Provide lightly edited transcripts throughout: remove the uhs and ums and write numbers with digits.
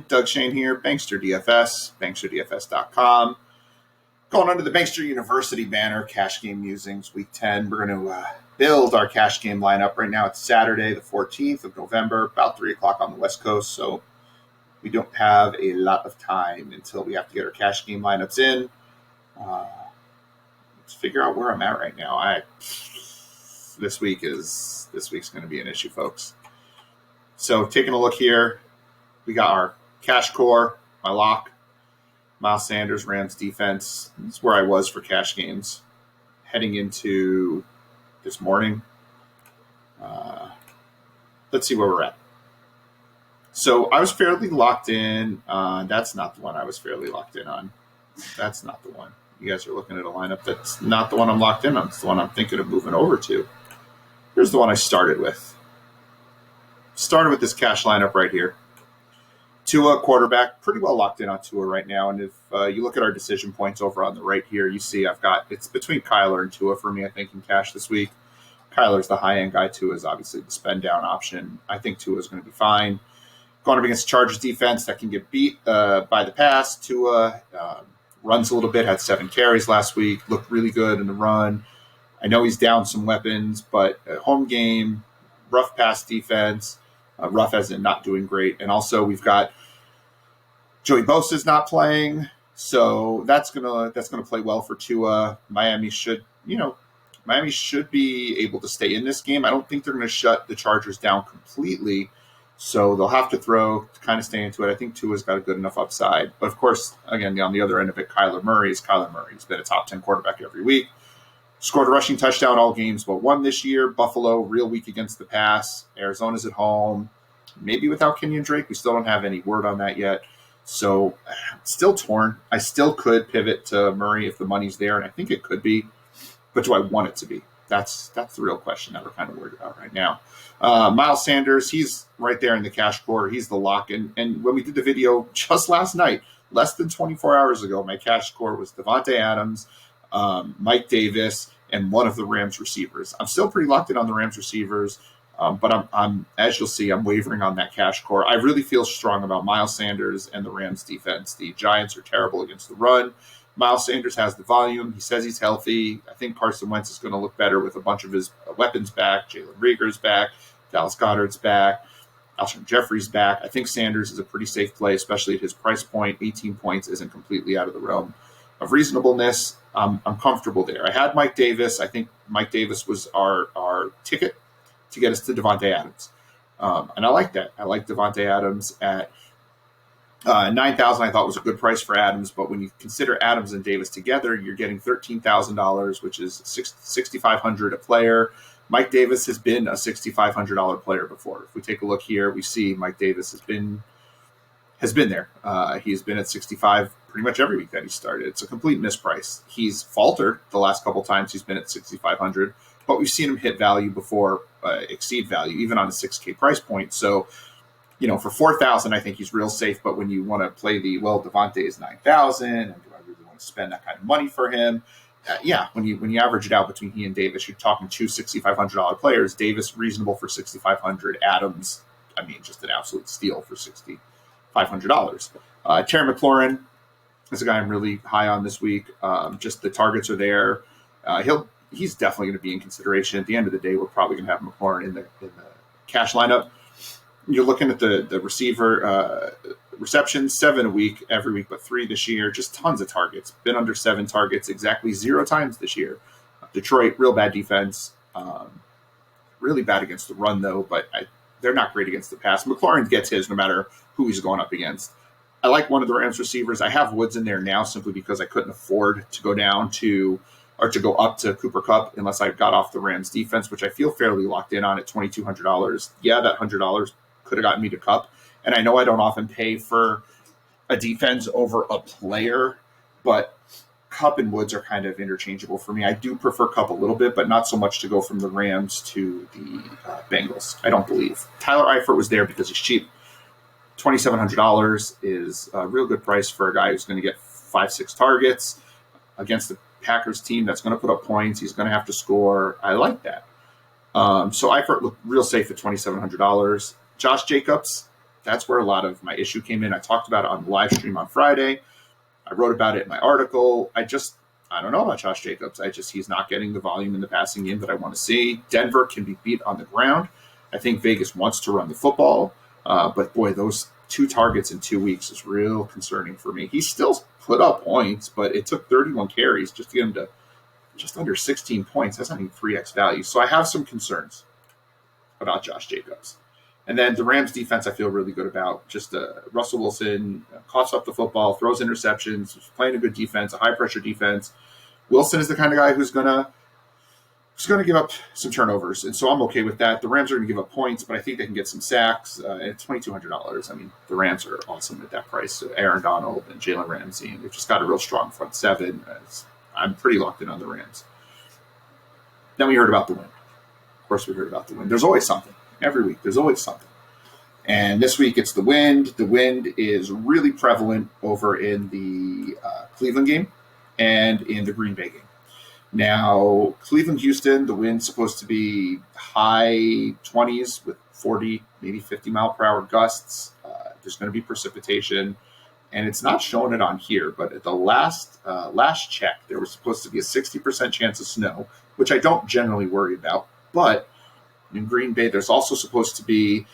Doug Shane here, Bankster DFS, banksterdfs.com. Going under the Bankster University banner, Cash Game Musings, Week 10. We're going to build our cash game lineup. Right now it's Saturday, the 14th of November, about 3 o'clock on the West Coast, so we don't have a lot of time until we have to get our cash game lineups in. Let's figure out where I'm at right now. This week's going to be an issue, folks. So taking a look here, we got our cash core, my lock, Miles Sanders, Rams defense. This is where I was for cash games heading into this morning. Let's see where we're at. So I was fairly locked in. That's not the one I was fairly locked in on. That's not the one. You guys are looking at a lineup that's not the one I'm locked in on. It's the one I'm thinking of moving over to. Here's the one I started with. Started with this cash lineup right here. Tua, quarterback, pretty well locked in on Tua right now. And if you look at our decision points over on the right here, you see it's between Kyler and Tua for me, I think, in cash this week. Kyler's the high-end guy. Tua is obviously the spend-down option. I think Tua is going to be fine. Going up against Chargers defense that can get beat by the pass. Tua runs a little bit, had 7 carries last week, looked really good in the run. I know he's down some weapons, but home game, rough pass defense. Rough as in not doing great. And also we've got Joey Bosa's not playing, so that's gonna play well for Tua. Miami should be able to stay in this game. I don't think they're going to shut the Chargers down completely, so they'll have to throw to kind of stay into it. I think Tua's got a good enough upside. But of course, again, on the other end of it, Kyler Murray. He's been a top 10 quarterback every week. Scored a rushing touchdown all games but one this year. Buffalo, real weak against the pass. Arizona's at home. Maybe without Kenyon Drake. We still don't have any word on that yet. So, still torn. I still could pivot to Murray if the money's there, and I think it could be. But do I want it to be? That's the real question that we're kind of worried about right now. Miles Sanders, he's right there in the cash quarter. He's the lock. And when we did the video just last night, less than 24 hours ago, my cash score was Davante Adams, Mike Davis, and one of the Rams receivers. I'm still pretty locked in on the Rams receivers, but I'm as you'll see, I'm wavering on that cash core. I really feel strong about Miles Sanders and the Rams defense. The Giants are terrible against the run. Miles Sanders has the volume. He says he's healthy. I think Carson Wentz is going to look better with a bunch of his weapons back. Jalen Reagor's back. Dallas Goedert's back. Alshon Jeffrey's back. I think Sanders is a pretty safe play, especially at his price point. 18 points isn't completely out of the realm of reasonableness. I'm comfortable there. I had Mike Davis. I think Mike Davis was our ticket to get us to Davante Adams. And I like that. I like Davante Adams at $9,000. I thought was a good price for Adams, but when you consider Adams and Davis together, you're getting $13,000, which is $6,500 a player. Mike Davis has been a $6,500 player before. If we take a look here, we see Mike Davis has been there. He's been at 65 pretty much every week that he started. It's a complete misprice. He's faltered the last couple times he's been at 6,500, but we've seen him hit value before, exceed value, even on a 6K price point. So, for 4,000, I think he's real safe. But when you want to play Davante is 9,000, and do I really want to spend that kind of money for him? When you average it out between he and Davis, you're talking two $6,500 players. Davis reasonable for $6,500. Adams, just an absolute steal for $6,500. Terry McLaurin is a guy I'm really high on this week. Just the targets are there. He's definitely going to be in consideration. At the end of the day, we're probably going to have McLaurin in the cash lineup. You're looking at the receiver receptions, 7 a week, every week, but 3 this year. Just tons of targets. Been under 7 targets exactly 0 times this year. Detroit, real bad defense. Really bad against the run, though, but they're not great against the pass. McLaurin gets his no matter who he's going up against. I like one of the Rams receivers. I have Woods in there now simply because I couldn't afford to go go up to Cooper Kupp unless I got off the Rams defense, which I feel fairly locked in on at $2,200. Yeah, that $100 could have gotten me to Kupp. And I know I don't often pay for a defense over a player, but Kupp and Woods are kind of interchangeable for me. I do prefer Kupp a little bit, but not so much to go from the Rams to the Bengals, I don't believe. Tyler Eifert was there because he's cheap. $2,700 is a real good price for a guy who's going to get 5-6 targets against the Packers team that's going to put up points. He's going to have to score. I like that. So Eifert looked real safe at $2,700. Josh Jacobs, that's where a lot of my issue came in. I talked about it on the live stream on Friday. I wrote about it in my article. I don't know about Josh Jacobs. He's not getting the volume in the passing game that I want to see. Denver can be beat on the ground. I think Vegas wants to run the football. But boy, those 2 targets in 2 weeks is real concerning for me. He still put up points, but it took 31 carries just to get him to just under 16 points. That's not even 3x value. So I have some concerns about Josh Jacobs. And then the Rams defense I feel really good about. Just Russell Wilson coughs up the football, throws interceptions, playing a good defense, a high-pressure defense. Wilson is the kind of guy who's going to give up some turnovers, and so I'm okay with that. The Rams are going to give up points, but I think they can get some sacks at $2,200. I mean, the Rams are awesome at that price. So Aaron Donald and Jalen Ramsey, and they've just got a real strong front seven. I'm pretty locked in on the Rams. Then we heard about the win. Of course, we heard about the win. There's always something. Every week, there's always something. And this week, it's the wind. The wind is really prevalent over in the Cleveland game and in the Green Bay game. Now, Cleveland-Houston, the wind's supposed to be high 20s with 40, maybe 50 mile per hour gusts. There's going to be precipitation, and it's not showing it on here, but at the last check, there was supposed to be a 60% chance of snow, which I don't generally worry about. But in Green Bay, there's also supposed to be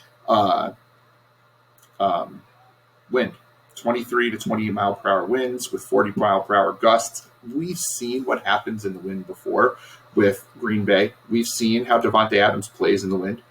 wind, 23 to 28 mile per hour winds with 40 mile per hour gusts. We've seen what happens in the wind before with Green Bay. We've seen how Davante Adams plays in the wind.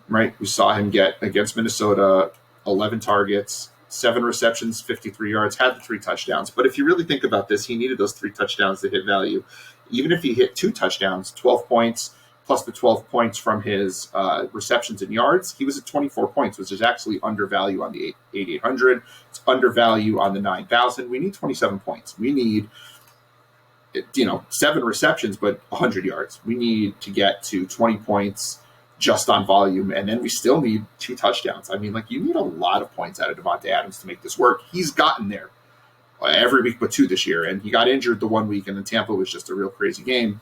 Right? We saw him get against Minnesota 11 targets, 7 receptions, 53 yards, had the 3 touchdowns. But if you really think about this, he needed those 3 touchdowns to hit value. Even if he hit 2 touchdowns, 12 points, plus the 12 points from his receptions and yards, he was at 24 points, which is actually undervalue on the 8,800. It's undervalue on the 9,000. We need 27 points. We need, 7 receptions, but 100 yards. We need to get to 20 points just on volume, and then we still need 2 touchdowns. I mean, you need a lot of points out of Davante Adams to make this work. He's gotten there every week but 2 this year, and he got injured the 1 week, and then Tampa was just a real crazy game.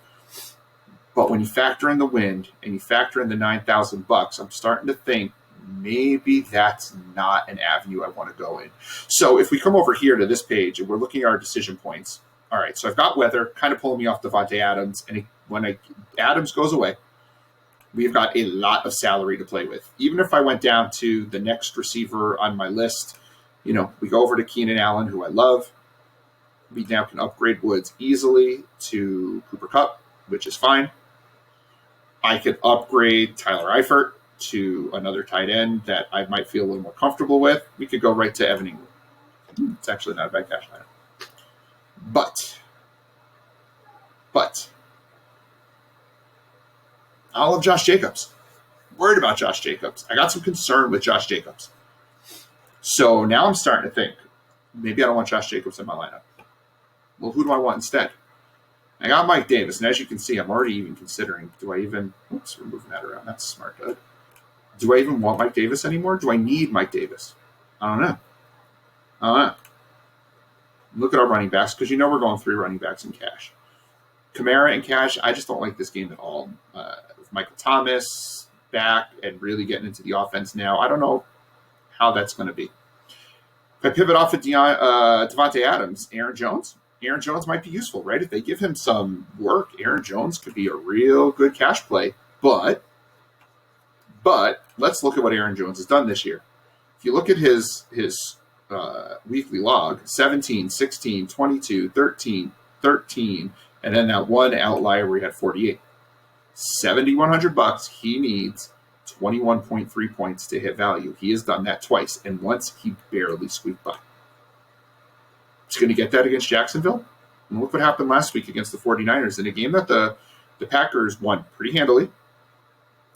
But when you factor in the wind and you factor in the $9,000, I'm starting to think maybe that's not an avenue I want to go in. So if we come over here to this page and we're looking at our decision points, all right, so I've got weather kind of pulling me off Davante Adams. And when Adams goes away, we've got a lot of salary to play with. Even if I went down to the next receiver on my list, we go over to Keenan Allen, who I love. We now can upgrade Woods easily to Cooper Kupp, which is fine. I could upgrade Tyler Eifert to another tight end that I might feel a little more comfortable with. We could go right to Evan Ingram. It's actually not a bad cash item. But I love Josh Jacobs. Worried about Josh Jacobs. I got some concern with Josh Jacobs. So now I'm starting to think, maybe I don't want Josh Jacobs in my lineup. Well, who do I want instead? I got Mike Davis, and as you can see, I'm already even considering, we're moving that around. That's smart, good. Do I even want Mike Davis anymore? Do I need Mike Davis? I don't know. Look at our running backs, because we're going 3 running backs in cash. Kamara and cash, I just don't like this game at all. With Michael Thomas back and really getting into the offense now, I don't know how that's going to be. If I pivot off of Davante Adams, Aaron Jones might be useful, right? If they give him some work, Aaron Jones could be a real good cash play. But let's look at what Aaron Jones has done this year. If you look at his weekly log, 17, 16, 22, 13, 13, and then that one outlier where he had 48. $7,100, he needs 21.3 points to hit value. He has done that twice, and once he barely squeaked by. He's going to get that against Jacksonville. And look what happened last week against the 49ers in a game that the Packers won pretty handily.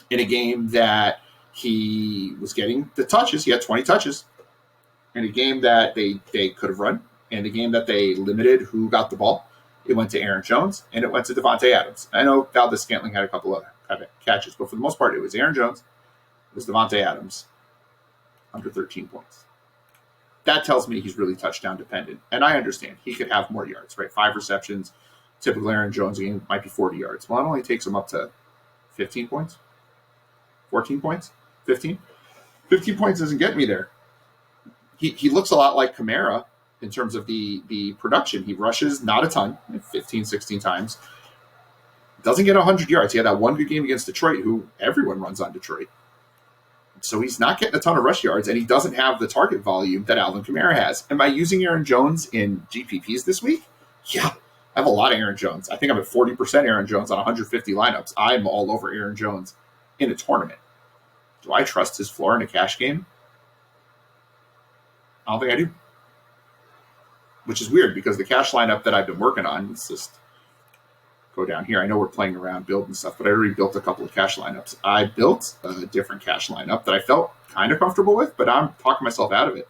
In a game that he was getting the touches. He had 20 touches. In a game that they could have run. And a game that they limited who got the ball. It went to Aaron Jones, and it went to Davante Adams. I know Valdez-Scantling had a couple other catches, but for the most part, it was Aaron Jones, it was Davante Adams, under 13 points. That tells me he's really touchdown dependent. And I understand. He could have more yards, right? 5 receptions. Typical Aaron Jones game might be 40 yards. Well, it only takes him up to 15 points. 14 points? 15? 15 points doesn't get me there. He looks a lot like Kamara in terms of the production. He rushes not a ton, 15, 16 times. Doesn't get 100 yards. He had that one good game against Detroit, who everyone runs on Detroit. So he's not getting a ton of rush yards, and he doesn't have the target volume that Alvin Kamara has. Am I using Aaron Jones in GPPs this week? Yeah. I have a lot of Aaron Jones. I think I'm at 40% Aaron Jones on 150 lineups. I'm all over Aaron Jones in a tournament. Do I trust his floor in a cash game? I don't think I do. Which is weird because the cash lineup that I've been working on, let's just go down here. I know we're playing around building stuff, but I already built a couple of cash lineups. I built a different cash lineup that I felt kind of comfortable with, but I'm talking myself out of it.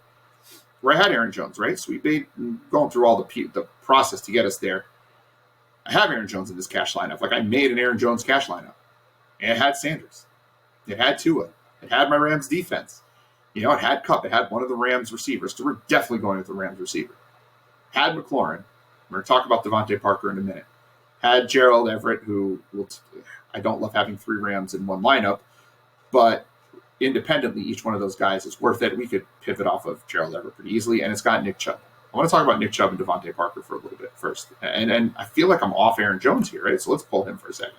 Where I had Aaron Jones, right? Sweet bait, going through all the process to get us there. I have Aaron Jones in this cash lineup. Like I made an Aaron Jones cash lineup. And it had Sanders. It had Tua. It had my Rams defense. It had Kupp. It had one of the Rams receivers. So we're definitely going with the Rams receiver. Had McLaurin. We're going to talk about Devontae Parker in a minute. Had Gerald Everett, who I don't love having 3 Rams in one lineup, but independently, each one of those guys is worth it. We could pivot off of Gerald Everett pretty easily, and it's got Nick Chubb. I want to talk about Nick Chubb and Devontae Parker for a little bit first. And I feel like I'm off Aaron Jones here, right? So let's pull him for a second.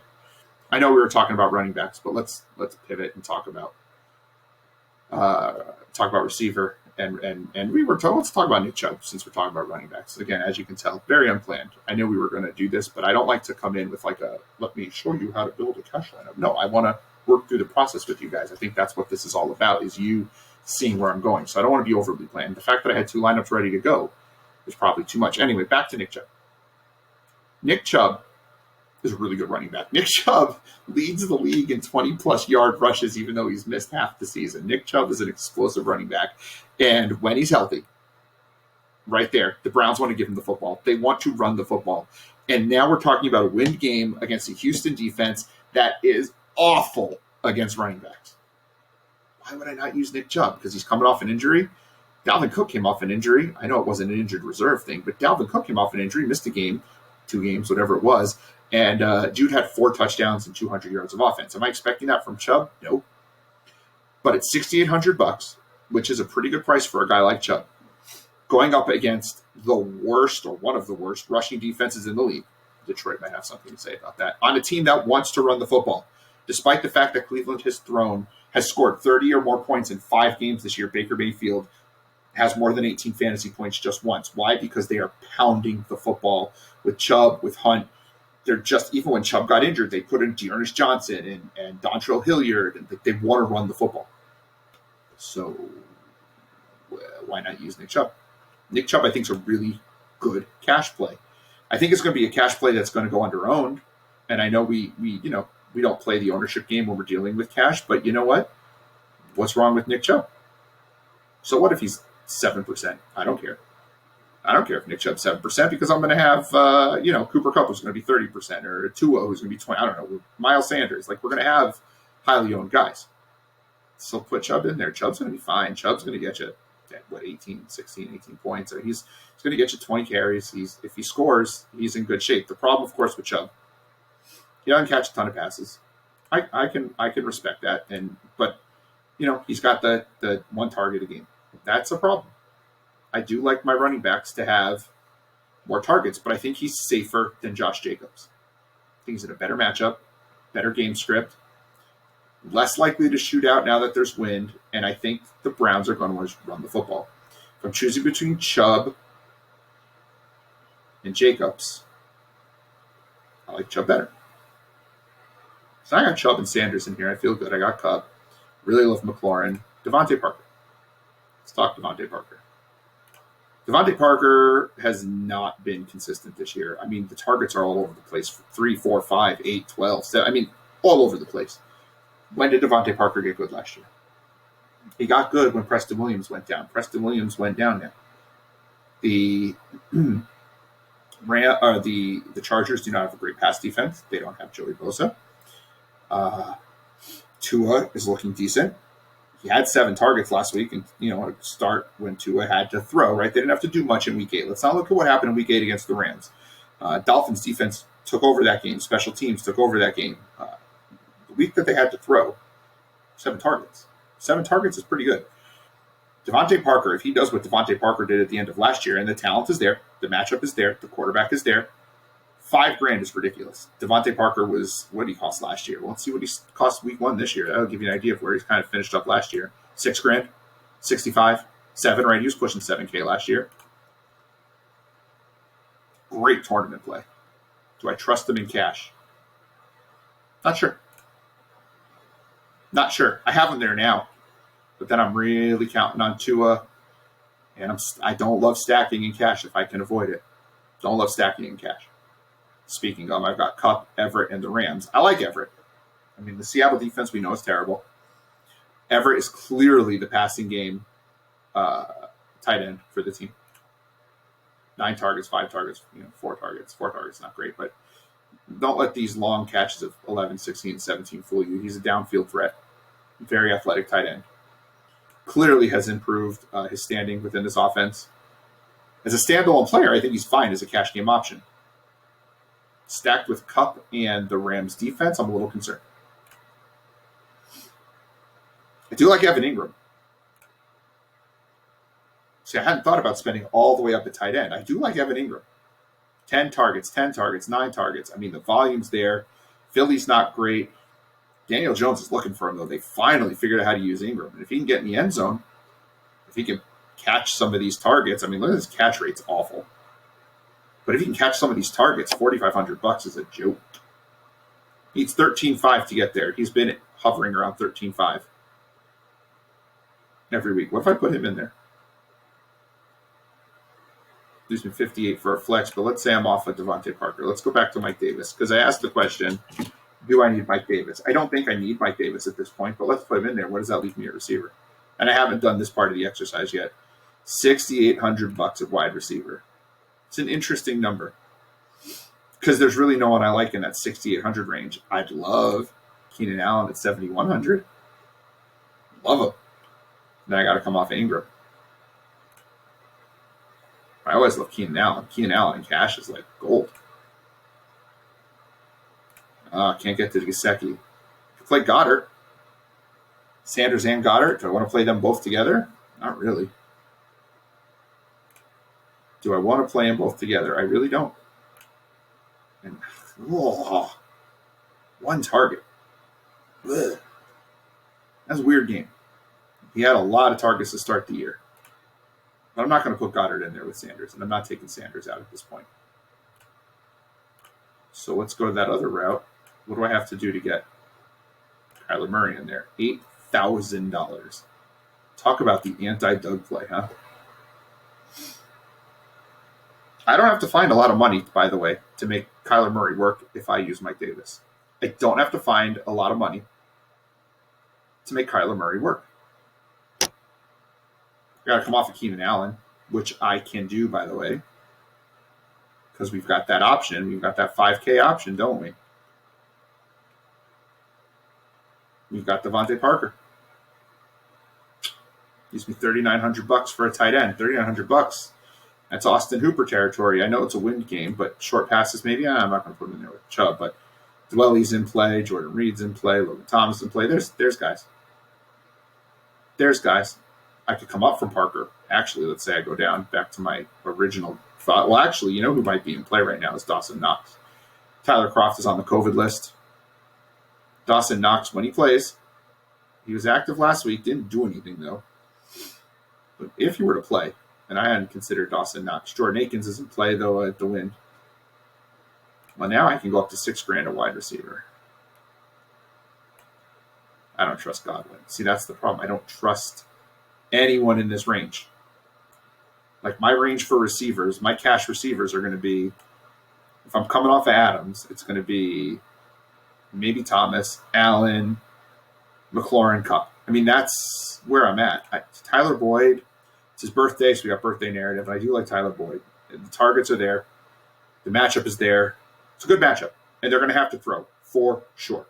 I know we were talking about running backs, but let's pivot and talk about receiver. And we were told, let's talk about Nick Chubb since we're talking about running backs. Again, as you can tell, very unplanned. I knew we were going to do this, but I don't like to come in with let me show you how to build a cash lineup. No, I want to work through the process with you guys. I think that's what this is all about, is you seeing where I'm going. So I don't want to be overly planned. The fact that I had 2 lineups ready to go is probably too much. Anyway, back to Nick Chubb. Nick Chubb is a really good running back. Nick Chubb leads the league in 20-plus yard rushes, even though he's missed half the season. Nick Chubb is an explosive running back. And when he's healthy, right there, the Browns want to give him the football. They want to run the football. And now we're talking about a win game against a Houston defense that is awful against running backs. Why would I not use Nick Chubb? Because he's coming off an injury. Dalvin Cook came off an injury. I know it wasn't an injured reserve thing, but Dalvin Cook came off an injury, missed a game, 2 games, whatever it was. And Jude had 4 touchdowns and 200 yards of offense. Am I expecting that from Chubb? No. But it's $6,800, which is a pretty good price for a guy like Chubb, going up against the worst or one of the worst rushing defenses in the league. Detroit might have something to say about that. On a team that wants to run the football, despite the fact that Cleveland has scored 30 or more points in 5 games this year, Baker Mayfield has more than 18 fantasy points just once. Why? Because they are pounding the football with Chubb, with Hunt. They're just, even when Chubb got injured, they put in Dearness Johnson and Dontrell Hilliard, and they want to run the football. So why not use Nick Chubb? Nick Chubb, I think, is a really good cash play. I think it's going to be a cash play that's going to go under owned. And I know we don't play the ownership game when we're dealing with cash, but you know what? What's wrong with Nick Chubb? So what if he's 7%? I don't care. I don't care if Nick Chubb's 7% because I'm going to have, Cooper Kupp who's going to be 30% or Tua who's going to be 20. I don't know. Miles Sanders. We're going to have highly owned guys. So put Chubb in there. Chubb's going to be fine. Chubb's going to get you, 18 points. Or he's going to get you 20 carries. If he scores, he's in good shape. The problem, of course, with Chubb, he doesn't catch a ton of passes. I can respect that. But he's got the 1 target a game. That's a problem. I do like my running backs to have more targets, but I think he's safer than Josh Jacobs. I think he's in a better matchup, better game script, less likely to shoot out now that there's wind, and I think the Browns are going to want to run the football. If I'm choosing between Chubb and Jacobs, I like Chubb better. So I got Chubb and Sanders in here. I feel good. I got Kupp. Really love McLaurin. Devontae Parker. Let's talk Devontae Parker. Devontae Parker has not been consistent this year. I mean, the targets are all over the place. 3, 4, 5, 8, 12. 7, all over the place. When did Devontae Parker get good last year? He got good when Preston Williams went down. Preston Williams went down now. The Chargers do not have a great pass defense. They don't have Joey Bosa. Tua is looking decent. He had 7 targets last week, and start when Tua had to throw. Right, they didn't have to do much in Week 8. Let's not look at what happened in Week 8 against the Rams. Dolphins defense took over that game. Special teams took over that game. The week that they had to throw, 7 targets. 7 targets is pretty good. Devontae Parker, if he does what Devontae Parker did at the end of last year, and the talent is there, the matchup is there, the quarterback is there, $5,000 is ridiculous. Devontae Parker was, what did he cost last year? Well, let's see what he cost week 1 this year. That'll give you an idea of where he's kind of finished up last year. $6,000, 65, 7, right? He was pushing $7,000 last year. Great tournament play. Do I trust him in cash? Not sure. Not sure. I have him there now, but then I'm really counting on Tua, and I don't love stacking in cash if I can avoid it. Don't love stacking in cash. Speaking of, I've got Kupp, Everett, and the Rams. I like Everett. I mean, the Seattle defense we know is terrible. Everett is clearly the passing game tight end for the team. 9 targets, 5 targets, 4 targets. 4 targets, not great, but don't let these long catches of 11, 16, 17 fool you. He's a downfield threat. Very athletic tight end. Clearly has improved his standing within this offense. As a standalone player, I think he's fine as a cash game option. Stacked with Kupp and the Rams defense, I'm a little concerned. I do like Evan Ingram. See, I hadn't thought about spending all the way up at tight end. I do like Evan Ingram. 10 targets, 9 targets. I mean, the volume's there. Philly's not great. Daniel Jones is looking for him, though. They finally figured out how to use Ingram. And if he can get in the end zone, if he can catch some of these targets, I mean, look at his catch rate's awful. But if he can catch some of these targets, $4,500 is a joke. He needs 13.5 to get there. He's been hovering around 13.5 every week. What if I put him in there? Lose me 58 for a flex, but let's say I'm off of Devontae Parker. Let's go back to Mike Davis, because I asked the question, do I need Mike Davis? I don't think I need Mike Davis at this point, but let's put him in there. What does that leave me at receiver? And I haven't done this part of the exercise yet. $6,800 at wide receiver. It's an interesting number, because there's really no one I like in that 6,800 range. I'd love Keenan Allen at 7,100. Love him. Then I got to come off Ingram. I always love Keenan Allen. Keenan Allen in cash is like gold. Can't get to Gesicki. Play Goddard. Sanders and Goddard. Do I want to play them both together? Not really. Do I want to play them both together? I really don't. And one target. Ugh. That's a weird game. He had a lot of targets to start the year. But I'm not going to put Goddard in there with Sanders, and I'm not taking Sanders out at this point. So let's go to that other route. What do I have to do to get Kyler Murray in there? $8,000. Talk about the anti-Doug play, huh? I don't have to find a lot of money, by the way, to make Kyler Murray work if I use Mike Davis. I don't have to find a lot of money to make Kyler Murray work. I got to come off of Keenan Allen, which I can do, by the way, because we've got that option. We've got that $5,000 option, don't we? We've got Devontae Parker. Gives me $3,900 for a tight end. $3,900. That's Austin Hooper territory. I know it's a wind game, but short passes maybe. I'm not going to put him in there with Chubb, but Dwelly's in play, Jordan Reed's in play, Logan Thomas in play. There's guys. There's guys. I could come up from Parker. Actually, let's say I go down back to my original thought. Well, actually, you know who might be in play right now is Dawson Knox. Tyler Kroft is on the COVID list. Dawson Knox, when he plays, he was active last week, didn't do anything though. But if he were to play, and I hadn't considered Dawson Knox, Jordan Akins is in play though at the win. Well, now I can go up to $6,000 a wide receiver. I don't trust Godwin. See, that's the problem. I don't trust anyone in this range. Like my range for receivers, my cash receivers are going to be, if I'm coming off of Adams, it's going to be maybe Thomas, Allen, McLaurin, Kupp. I mean, that's where I'm at. Tyler Boyd, it's his birthday, so we got birthday narrative. I do like Tyler Boyd. The targets are there. The matchup is there. It's a good matchup. And they're going to have to throw, for sure.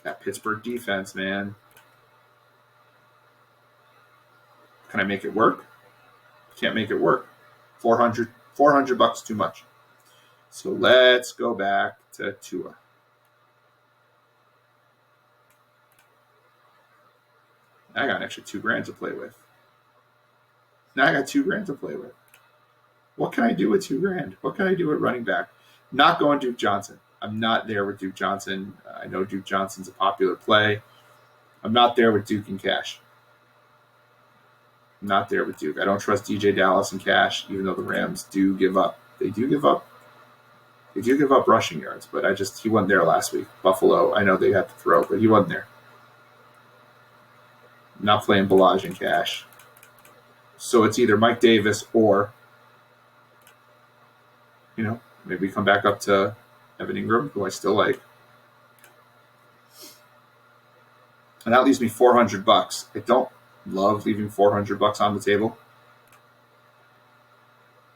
That Pittsburgh defense, man. Can I make it work? Can't make it work. $400 too much. So let's go back to Tua. I got an extra $2,000 to play with. Now I got $2,000 to play with. What can I do with $2,000? What can I do at running back? Not going Duke Johnson. I'm not there with Duke Johnson. I know Duke Johnson's a popular play. I'm not there with Duke and cash. I'm not there with Duke. I don't trust DJ Dallas and cash, even though the Rams do give up. They do give up rushing yards, but he wasn't there last week. Buffalo, I know they had to throw, but he wasn't there. I'm not playing Ballage and cash. So it's either Mike Davis or, maybe come back up to Evan Ingram, who I still like. And that leaves me $400. I don't love leaving $400 on the table.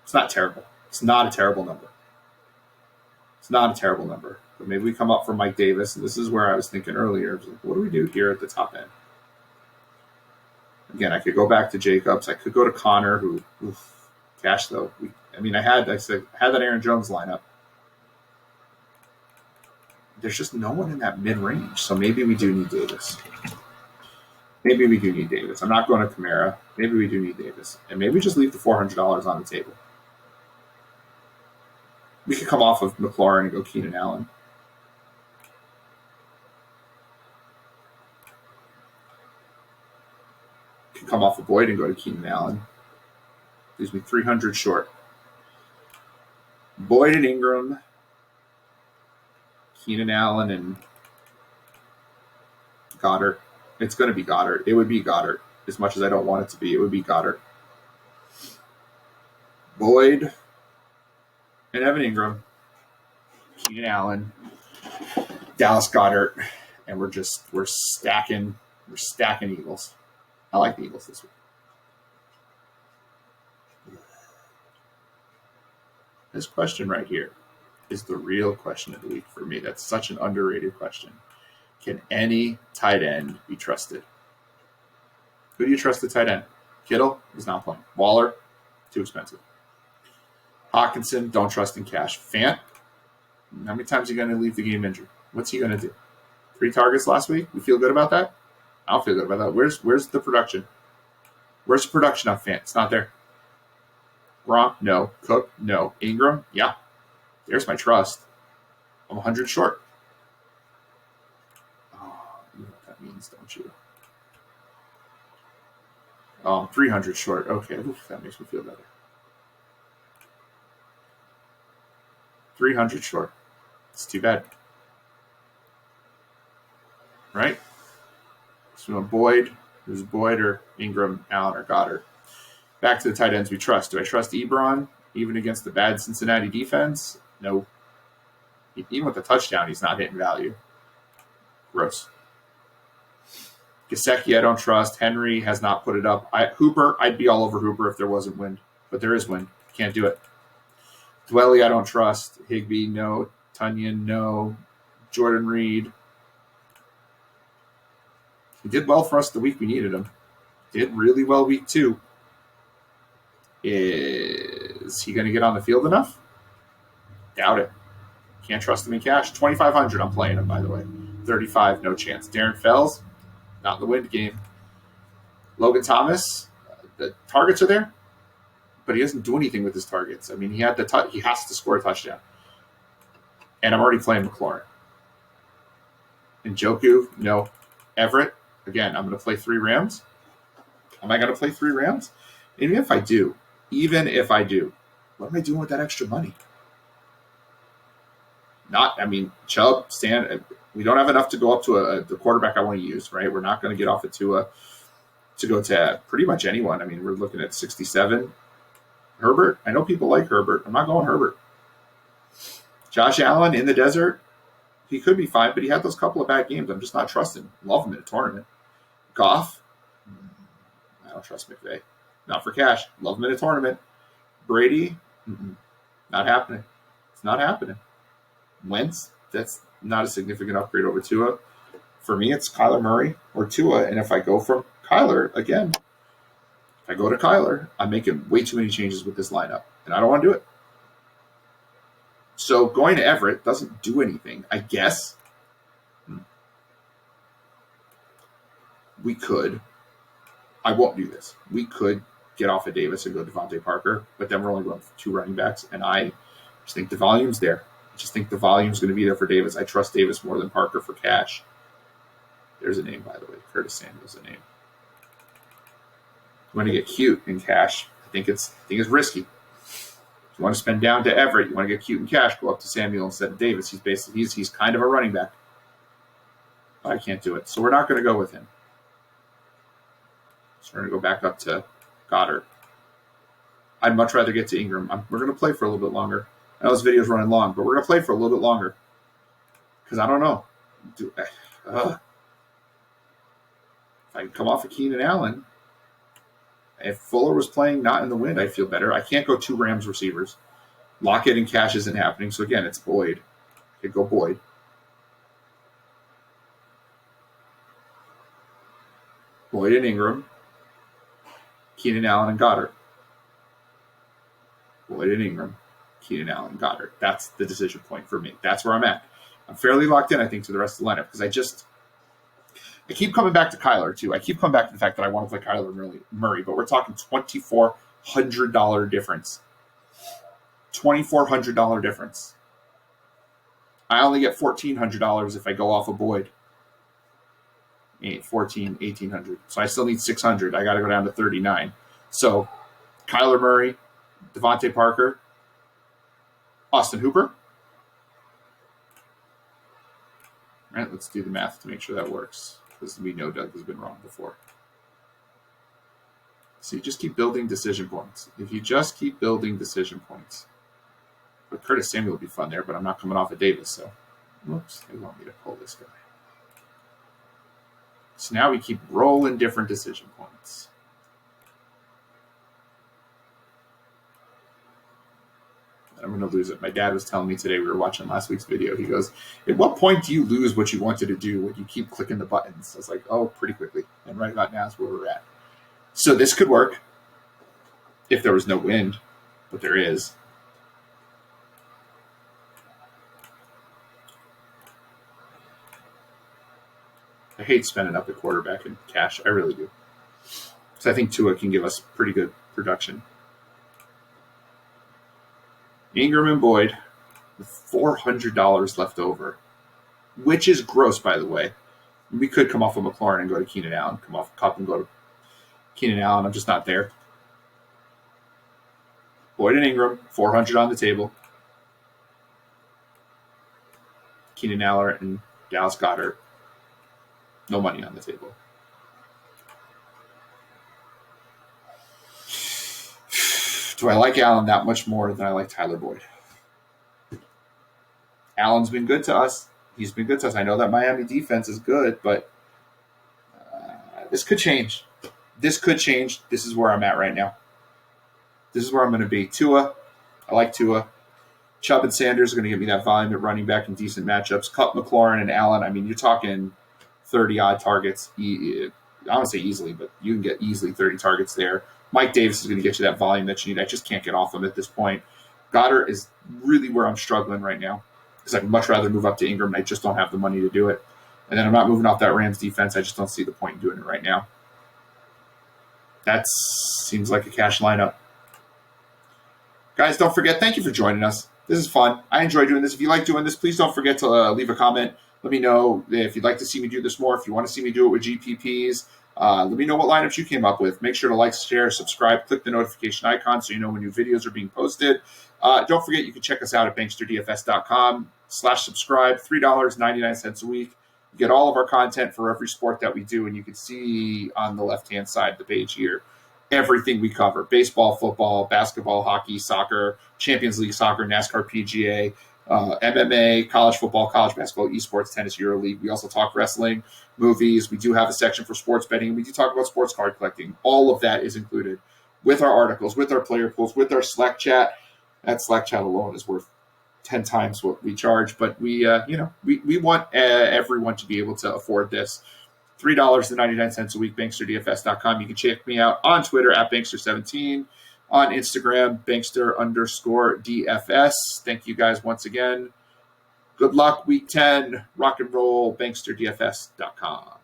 It's not terrible. It's not a terrible number. But maybe we come up for Mike Davis, and this is where I was thinking earlier. What do we do here at the top end? Again, I could go back to Jacobs. I could go to Connor, who, cash though. I had that Aaron Jones lineup. There's just no one in that mid-range, so maybe we do need Davis. I'm not going to Kamara. Maybe we do need Davis. And maybe just leave the $400 on the table. We could come off of McLaurin and go Keenan Allen. Could come off of Boyd and go to Keenan Allen. Leaves me 300 short. Boyd and Ingram, Keenan Allen and Goddard. It's going to be Goddard. It would be Goddard. As much as I don't want it to be, it would be Goddard. Boyd and Evan Ingram, Keenan Allen, Dallas Goddard, and we're stacking Eagles. I like the Eagles this week. This question right here is the real question of the week for me. That's such an underrated question. Can any tight end be trusted? Who do you trust the tight end? Kittle is not playing. Waller, too expensive. Hawkinson, don't trust in cash. Fant, how many times are you going to leave the game injured? What's he going to do? 3 targets last week? We feel good about that? I don't feel good about that. Where's the production? Where's the production on Fant? It's not there. Gronk, no. Cook, no. Ingram, yeah. There's my trust. I'm 100 short. Oh, you know what that means, don't you? Oh, I'm 300 short. Okay, oof, that makes me feel better. 300 short. It's too bad. Right? So Boyd, who's Boyd or Ingram, Allen, or Goddard. Back to the tight ends we trust. Do I trust Ebron even against the bad Cincinnati defense? No. Even with the touchdown, he's not hitting value. Gross. Gesicki, I don't trust. Henry has not put it up. Hooper, I'd be all over Hooper if there wasn't wind. But there is wind. Can't do it. Dwelly, I don't trust. Higbee, no. Tunyon, no. Jordan Reed. He did well for us the week we needed him. Did really well week 2. Is he going to get on the field enough? Doubt it. Can't trust him in cash. 2,500, I'm playing him, by the way. 35, no chance. Darren Fells, not in the wind game. Logan Thomas, the targets are there, but he doesn't do anything with his targets. I mean, he has to score a touchdown. And I'm already playing McLaurin. Njoku, no. Everett, again, I'm going to play 3 Rams. Am I going to play 3 Rams? Even if I do, what am I doing with that extra money? Chubb, Stan, we don't have enough to go up to the quarterback I want to use, right? We're not going to get off at Tua to go to pretty much anyone. I mean, we're looking at 67. Herbert, I know people like Herbert. I'm not going Herbert. Josh Allen in the desert, he could be fine, but he had those couple of bad games. I'm just not trusting. Love him in a tournament. Goff, I don't trust McVay. Not for cash. Love him in a tournament. Brady, not happening. It's not happening. Wentz, that's not a significant upgrade over Tua. For me, it's Kyler Murray or Tua. And if I go from Kyler, again, if I go to Kyler, I'm making way too many changes with this lineup. And I don't want to do it. So going to Everett doesn't do anything, I guess. We could. I won't do this. We could get off of Davis and go Devontae Parker, but then we're only going for 2 running backs, and I just think the volume's there. I just think the volume's going to be there for Davis. I trust Davis more than Parker for cash. There's a name, by the way. Curtis Samuel's a name. You want to get cute in cash. I think it's risky. If you want to spend down to Everett, you want to get cute in cash, go up to Samuel instead of Davis. He's kind of a running back. I can't do it. So we're not going to go with him. So we're going to go back up to Goddard. I'd much rather get to Ingram. We're going to play for a little bit longer. I know this video's running long, but we're going to play for a little bit longer. Because I don't know. If I can come off of Keenan Allen, if Fuller was playing not in the wind, I'd feel better. I can't go 2 Rams receivers. Lockett and Cash isn't happening. So again, it's Boyd. I could go Boyd. Boyd and Ingram. Keenan Allen and Goddard. Boyd and Ingram. Keenan Allen, Goddard. That's the decision point for me. That's where I'm at. I'm fairly locked in, I think, to the rest of the lineup because I keep coming back to Kyler, too. I keep coming back to the fact that I want to play Kyler Murray, but we're talking $2,400 difference. $2,400 difference. I only get $1,400 if I go off of Boyd. $1,800. So I still need $600. I got to go down to $39. So Kyler Murray, Devontae Parker, Austin Hooper. All right, let's do the math to make sure that works. Because we know Doug has been wrong before. So you just keep building decision points. If you just keep building decision points. But Curtis Samuel would be fun there, but I'm not coming off of Davis, so. Whoops, they want me to pull this guy. So now we keep rolling different decision points. I'm going to lose it. My dad was telling me today, we were watching last week's video. He goes, at what point do you lose what you wanted to do when you keep clicking the buttons? I was like, oh, pretty quickly. And right about now is where we're at. So this could work if there was no wind, but there is. I hate spending up a quarterback in cash. I really do. So I think Tua can give us pretty good production. Ingram and Boyd with $400 left over, which is gross, by the way. We could come off of McLaurin and go to Keenan Allen, come off Kupp and go to Keenan Allen. I'm just not there. Boyd and Ingram, $400 on the table. Keenan Allen and Dallas Goedert, no money on the table. Do I like Allen that much more than I like Tyler Boyd? Allen's been good to us. He's been good to us. I know that Miami defense is good, but this could change. This could change. This is where I'm at right now. This is where I'm going to be. Tua, I like Tua. Chubb and Sanders are going to give me that volume at running back in decent matchups. Kupp, McLaurin, and Allen, I mean, you're talking 30-odd targets. I don't say easily, but you can get easily 30 targets there. Mike Davis is going to get you that volume that you need. I just can't get off him at this point. Goddard is really where I'm struggling right now because I'd much rather move up to Ingram, and I just don't have the money to do it. And then I'm not moving off that Rams defense. I just don't see the point in doing it right now. That seems like a cash lineup. Guys, don't forget, thank you for joining us. This is fun. I enjoy doing this. If you like doing this, please don't forget to leave a comment. Let me know if you'd like to see me do this more. If you want to see me do it with GPPs, let me know what lineups you came up with. Make sure to like, share, subscribe, click the notification icon so you know when new videos are being posted. Don't forget, you can check us out at banksterdfs.com/subscribe, $3.99 a week. You get all of our content for every sport that we do, and you can see on the left-hand side of the page here everything we cover: baseball, football, basketball, hockey, soccer, Champions League soccer, NASCAR, PGA, MMA, college football, college basketball, esports, tennis, EuroLeague. We also talk wrestling, movies. We do have a section for sports betting. We do talk about sports card collecting. All of that is included with our articles, with our player pools, with our Slack chat. That Slack chat alone is worth 10 times what we charge. But we want everyone to be able to afford this. $3.99 a week, banksterdfs.com. You can check me out on Twitter at Bankster17, on Instagram, Bankster_DFS. Thank you guys once again. Good luck, week 10. Rock and roll, banksterdfs.com.